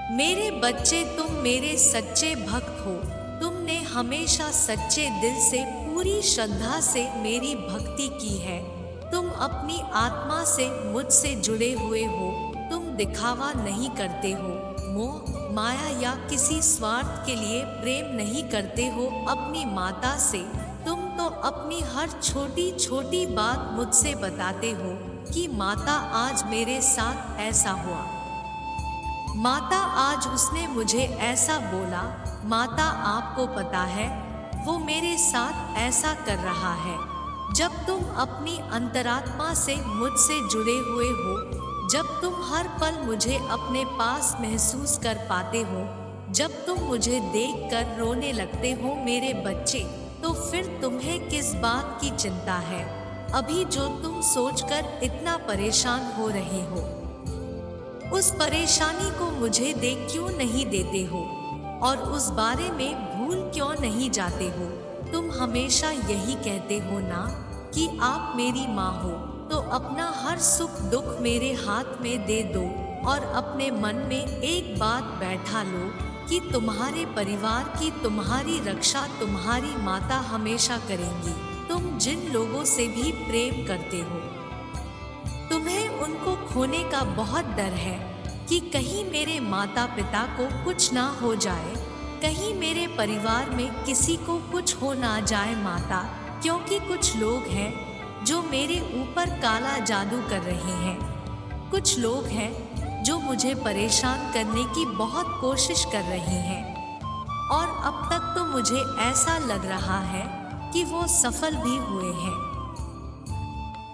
मेरे बच्चे, तुम मेरे सच्चे भक्त हो। तुमने हमेशा सच्चे दिल से, पूरी श्रद्धा से मेरी भक्ति की है। तुम अपनी आत्मा से मुझसे जुड़े हुए हो। तुम दिखावा नहीं करते हो, मोह माया या किसी स्वार्थ के लिए प्रेम नहीं करते हो अपनी माता से। तुम तो अपनी हर छोटी छोटी बात मुझसे बताते हो कि माता आज मेरे साथ ऐसा हुआ, माता आज उसने मुझे ऐसा बोला। माता, आपको पता है वो मेरे साथ ऐसा कर रहा है। जब तुम अपनी अंतरात्मा से मुझसे जुड़े हुए हो, जब तुम हर पल मुझे अपने पास महसूस कर पाते हो, जब तुम मुझे देखकर रोने लगते हो मेरे बच्चे, तो फिर तुम्हें किस बात की चिंता है अभी जो तुम सोचकर इतना परेशान हो रहे हो? उस परेशानी को मुझे देख क्यों नहीं देते हो और उस बारे में भूल क्यों नहीं जाते हो? तुम हमेशा यही कहते हो ना कि आप मेरी माँ हो, तो अपना हर सुख दुख मेरे हाथ में दे दो और अपने मन में एक बात बैठा लो कि तुम्हारे परिवार की, तुम्हारी रक्षा तुम्हारी माता हमेशा करेंगी। तुम जिन लोगों से भी प्रेम करते हो, तुम्हें उनको खोने का बहुत डर है कि कहीं मेरे माता पिता को कुछ ना हो जाए, कहीं मेरे परिवार में किसी को कुछ हो ना जाए माता, क्योंकि कुछ लोग हैं जो मेरे ऊपर काला जादू कर रहे हैं। कुछ लोग हैं जो मुझे परेशान करने की बहुत कोशिश कर रहे हैं और अब तक तो मुझे ऐसा लग रहा है कि वो सफल भी हुए हैं,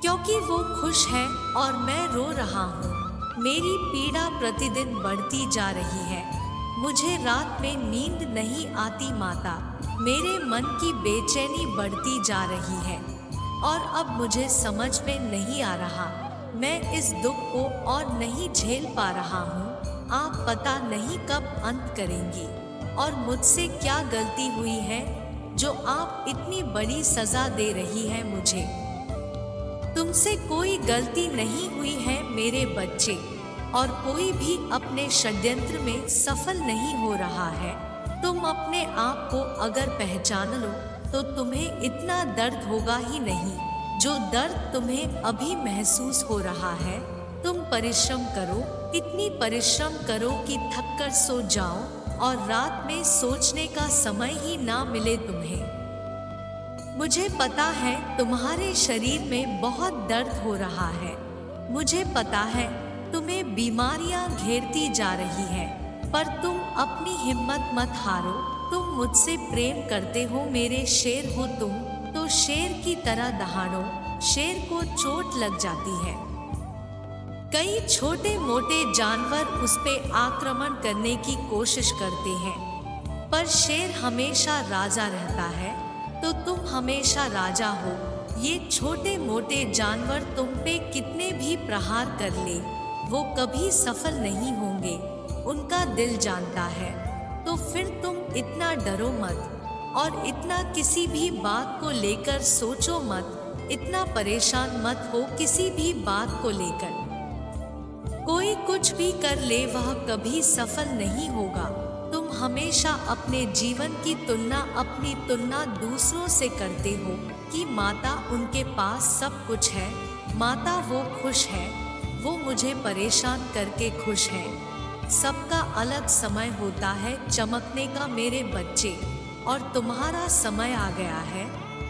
क्योंकि वो खुश है और मैं रो रहा हूँ। मेरी पीड़ा प्रतिदिन बढ़ती जा रही है। मुझे रात में नींद नहीं आती माता, मेरे मन की बेचैनी बढ़ती जा रही है और अब मुझे समझ में नहीं आ रहा, मैं इस दुख को और नहीं झेल पा रहा हूँ। आप पता नहीं कब अंत करेंगी और मुझसे क्या गलती हुई है जो आप इतनी बड़ी सजा दे रही है मुझे। तुमसे कोई गलती नहीं हुई है मेरे बच्चे, और कोई भी अपने षड्यंत्र में सफल नहीं हो रहा है। तुम अपने आप को अगर पहचान लो तो तुम्हें इतना दर्द होगा ही नहीं जो दर्द तुम्हें अभी महसूस हो रहा है। तुम परिश्रम करो, इतनी परिश्रम करो कि थक कर सो जाओ और रात में सोचने का समय ही ना मिले तुम्हें। मुझे पता है तुम्हारे शरीर में बहुत दर्द हो रहा है। मुझे पता है तुम्हें बीमारियां घेरती जा रही है, पर तुम अपनी हिम्मत मत हारो। तुम मुझसे प्रेम करते हो, मेरे शेर हो तुम, तो शेर की तरह दहाड़ो। शेर को चोट लग जाती है, कई छोटे मोटे जानवर उस पे आक्रमण करने की कोशिश करते हैं, पर शेर हमेशा राजा रहता है, तो तुम हमेशा राजा हो। ये छोटे मोटे जानवर तुम पे कितने भी प्रहार कर ले, वो कभी सफल नहीं होंगे, उनका दिल जानता है। तो फिर तुम इतना डरो मत और इतना किसी भी बात को लेकर सोचो मत, इतना परेशान मत हो किसी भी बात को लेकर। कोई कुछ भी कर ले वह कभी सफल नहीं होगा। तुम हमेशा अपने जीवन की तुलना, अपनी तुलना दूसरों से करते हो कि माता उनके पास सब कुछ है, माता वो खुश है, वो मुझे परेशान करके खुश है। सबका अलग समय होता है चमकने का मेरे बच्चे, और तुम्हारा समय आ गया है,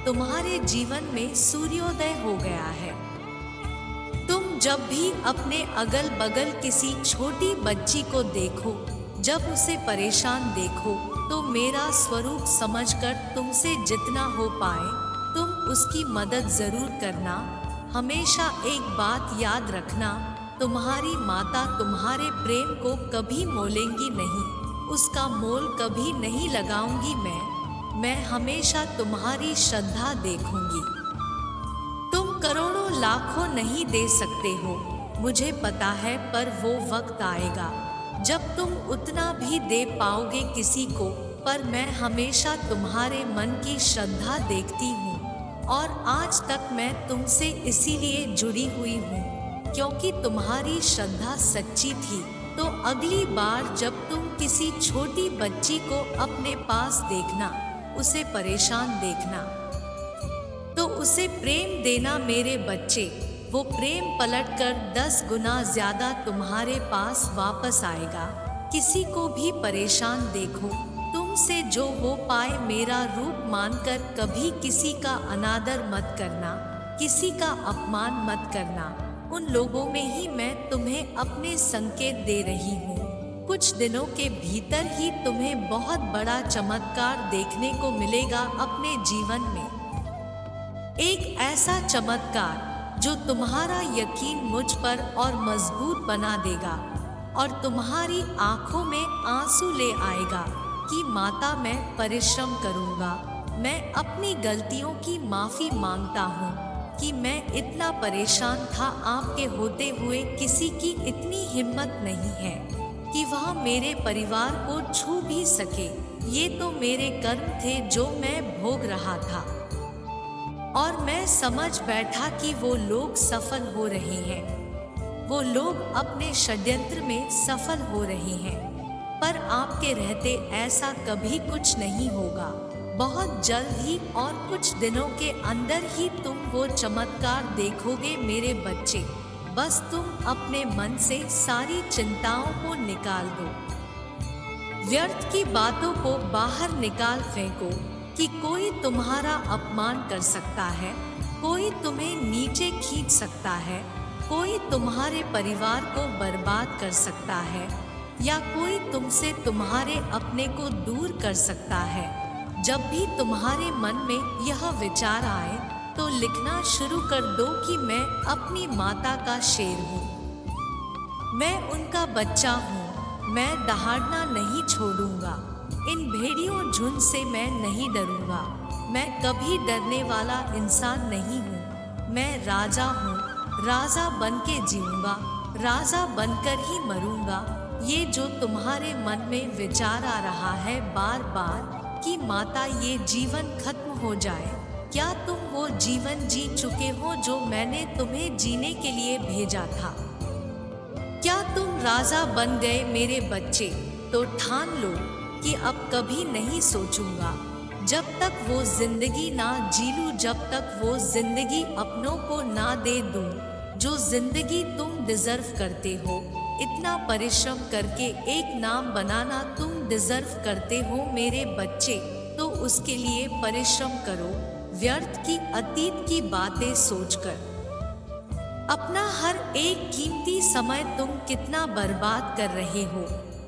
तुम्हारे जीवन में सूर्योदय हो गया है। तुम जब भी अपने अगल बगल किसी छोटी बच्ची को देखो, जब उसे परेशान देखो, तो मेरा स्वरूप समझकर तुमसे जितना हो पाए तुम उसकी मदद जरूर करना। हमेशा एक बात याद रखना, तुम्हारी माता तुम्हारे प्रेम को कभी मोलेंगी नहीं, उसका मोल कभी नहीं लगाऊंगी मैं हमेशा तुम्हारी श्रद्धा देखूंगी। तुम करोड़ों लाखों नहीं दे सकते हो, मुझे पता है, पर वो वक्त आएगा जब तुम उतना भी दे पाओगे किसी को। पर मैं हमेशा तुम्हारे मन की श्रद्धा देखती हूँ और आज तक मैं तुमसे इसीलिए जुड़ी हुई हूँ क्योंकि तुम्हारी श्रद्धा सच्ची थी। तो अगली बार जब तुम किसी छोटी बच्ची को अपने पास देखना, उसे परेशान देखना, तो उसे प्रेम देना मेरे बच्चे। वो प्रेम पलटकर 10 गुना ज्यादा तुम्हारे पास वापस आएगा। किसी को भी परेशान देखो, तुमसे जो हो पाए मेरा रूप मानकर कभी किसी का अनादर मत करना, किसी का अपमान मत करना। उन लोगों में ही मैं तुम्हें अपने संकेत दे रही हूँ। कुछ दिनों के भीतर ही तुम्हें बहुत बड़ा चमत्कार देखने को मिलेगा अपने जीवन में। एक ऐसा चमत्कार जो तुम्हारा यकीन मुझ पर और मजबूत बना देगा और तुम्हारी आंखों में आंसू ले आएगा कि माता मैं परिश्रम करूंगा। मैं अपनी गलतियों की माफी मांगता हूँ कि मैं इतना परेशान था, आपके होते हुए किसी की इतनी हिम्मत नहीं है कि वह मेरे परिवार को छू भी सके। ये तो मेरे कर्म थे जो मैं भोग रहा था और मैं समझ बैठा कि वो लोग सफल हो रहे हैं, वो लोग अपने षड्यंत्र में सफल हो रहे हैं। पर आपके रहते ऐसा कभी कुछ नहीं होगा। बहुत जल्द ही और कुछ दिनों के अंदर ही तुम वो चमत्कार देखोगे मेरे बच्चे। बस तुम अपने मन से सारी चिंताओं को निकाल दो, व्यर्थ की बातों को बाहर निकाल फेंको कि कोई तुम्हारा अपमान कर सकता है, कोई तुम्हें नीचे खींच सकता है, कोई तुम्हारे परिवार को बर्बाद कर सकता है या कोई तुमसे तुम्हारे अपने को दूर कर सकता है। जब भी तुम्हारे मन में यह विचार आए तो लिखना शुरू कर दो कि मैं अपनी माता का शेर हूँ, मैं उनका बच्चा हूँ, मैं दहाड़ना नहीं छोड़ूंगा। इन भेड़ियों झुंड से मैं नहीं डरूंगा, मैं कभी डरने वाला इंसान नहीं हूँ। मैं राजा हूँ, राजा बन के जीऊंगा, राजा बनकर ही मरूंगा। ये जो तुम्हारे मन में विचार आ रहा है बार बार कि माता ये जीवन खत्म हो जाए, क्या तुम वो जीवन जी चुके हो जो मैंने तुम्हें जीने के लिए भेजा था? क्या तुम राजा बन गए मेरे बच्चे? तो ठान लो कि अब कभी नहीं सोचूंगा। जब तक वो जिंदगी ना जी लूं, जब तक वो जिंदगी अपनों को ना दे दूं, जो जिंदगी तुम डिजर्व करते हो। इतना परिश्रम करके एक नाम बनाना तुम डिजर्व करते हो मेरे बच्चे, तो उसके लिए परिश्रम करो, व्यर्थ की अतीत की बातें सोचकर। अपना हर एक कीमती समय तुम कितना बर्बाद कर रहे हो।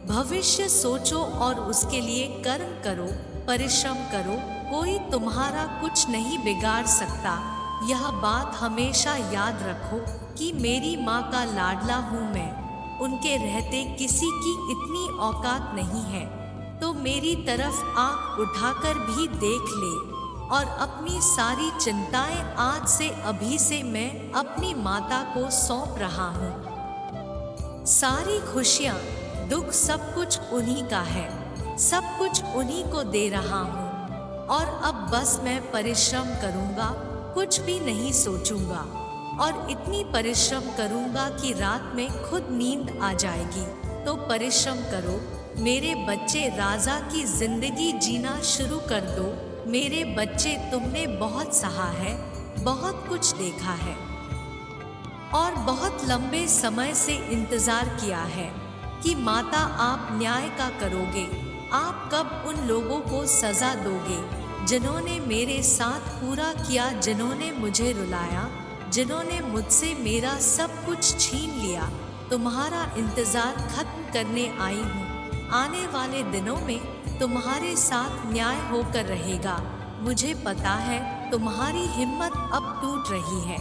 भविष्य सोचो और उसके लिए कर्म करो, परिश्रम करो। कोई तुम्हारा कुछ नहीं बिगाड़ सकता। यह बात हमेशा याद रखो कि मेरी माँ का लाडला हूँ मैं, उनके रहते किसी की इतनी औकात नहीं है। तो मेरी तरफ आँख उठाकर भी देख ले और अपनी सारी चिंताएं आज से अभी से मैं अपनी माता को सौंप रहा हूँ। सारी खुशियाँ, दुख सब कुछ उन्हीं का है, सब कुछ उन्हीं को दे रहा हूँ। और अब बस मैं परिश्रम करूँगा, कुछ भी नहीं सोचूंगा और इतनी परिश्रम करूँगा कि रात में खुद नींद आ जाएगी। तो परिश्रम करो मेरे बच्चे, राजा की जिंदगी जीना शुरू कर दो मेरे बच्चे। तुमने बहुत सहा है, बहुत कुछ देखा है और बहुत लंबे समय से इंतजार किया है कि माता आप न्याय का करोगे। आप कब उन लोगों को सजा दोगे जिन्होंने मेरे साथ पूरा किया, जिन्होंने मुझे रुलाया, जिन्होंने मुझसे मेरा सब कुछ छीन लिया। तुम्हारा इंतजार खत्म करने आई हूँ। आने वाले दिनों में तुम्हारे साथ न्याय होकर रहेगा। मुझे पता है तुम्हारी हिम्मत अब टूट रही है,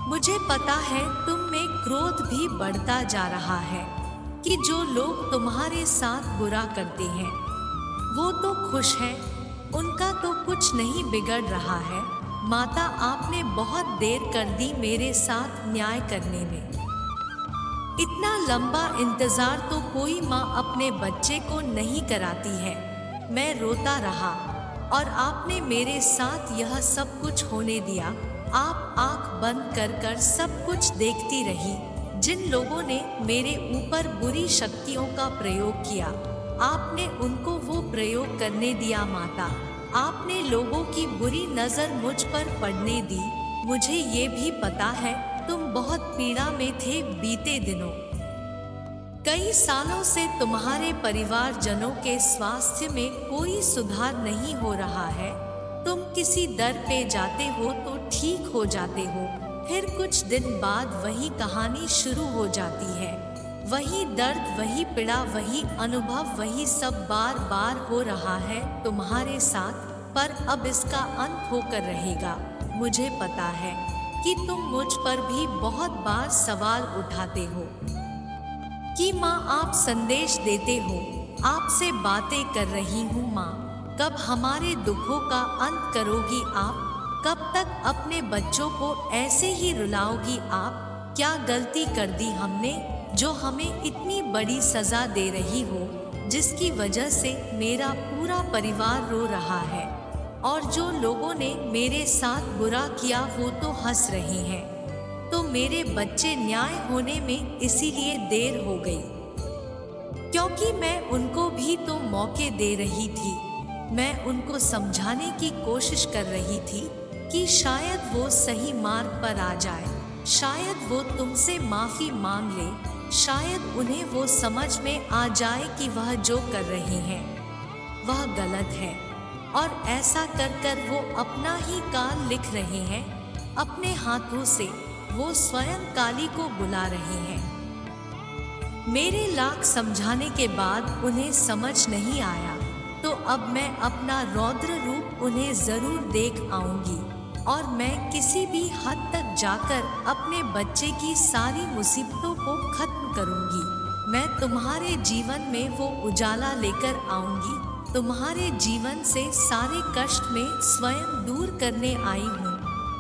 मुझे पता है तुम में क्रोध भी बढ़ता जा रहा है कि जो लोग तुम्हारे साथ बुरा करते हैं वो तो खुश हैं, उनका तो कुछ नहीं बिगड़ रहा है। माता आपने बहुत देर कर दी मेरे साथ न्याय करने में। इतना लंबा इंतजार तो कोई माँ अपने बच्चे को नहीं कराती है। मैं रोता रहा और आपने मेरे साथ यह सब कुछ होने दिया। आप आंख बंद कर कर सब कुछ देखती रही, जिन लोगों ने मेरे ऊपर बुरी शक्तियों का प्रयोग किया, आपने उनको वो प्रयोग करने दिया माता। आपने लोगों की बुरी नजर मुझ पर पड़ने दी। मुझे ये भी पता है तुम बहुत पीड़ा में थे बीते दिनों। कई सालों से तुम्हारे परिवारजनों के स्वास्थ्य में कोई सुधार नहीं हो रहा है। तुम किसी दर पे जाते हो तो ठीक हो जाते हो, फिर कुछ दिन बाद वही कहानी शुरू हो जाती है। वही दर्द, वही पीड़ा, वही अनुभव, वही सब बार बार हो रहा है तुम्हारे साथ। पर अब इसका अंत होकर रहेगा। मुझे पता है कि तुम मुझ पर भी बहुत बार सवाल उठाते हो कि माँ, आप संदेश देते हो, आपसे बातें कर रही हूँ माँ, कब हमारे दुखों का अंत करोगी आप? कब तक अपने बच्चों को ऐसे ही रुलाओगी आप? क्या गलती कर दी हमने जो हमें इतनी बड़ी सजा दे रही हो, जिसकी वजह से मेरा पूरा परिवार रो रहा है? और जो लोगों ने मेरे साथ बुरा किया वो तो हंस रहे हैं। तो मेरे बच्चे न्याय होने में इसीलिए देर हो गई, क्योंकि मैं उनको भी तो मौके दे रही थी। मैं उनको समझाने की कोशिश कर रही थी कि शायद वो सही मार्ग पर आ जाए, शायद वो तुमसे माफी मांग ले, शायद उन्हें वो समझ में आ जाए कि वह जो कर रहे हैं वह गलत है। और ऐसा कर कर वो अपना ही काल लिख रहे हैं। अपने हाथों से वो स्वयं काली को बुला रहे हैं। मेरे लाख समझाने के बाद उन्हें समझ नहीं आया, तो अब मैं अपना रौद्र रूप उन्हें जरूर देख आऊंगी। और मैं किसी भी हद तक जाकर अपने बच्चे की सारी मुसीबतों को खत्म करूंगी। मैं तुम्हारे जीवन में वो उजाला लेकर आऊंगी। तुम्हारे जीवन से सारे कष्ट में स्वयं दूर करने आई हूँ।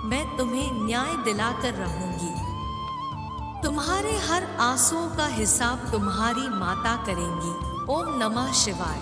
मैं तुम्हें न्याय दिलाकर रहूंगी। तुम्हारे हर आंसुओं का हिसाब तुम्हारी माता करेंगी। ओम नमः शिवाय।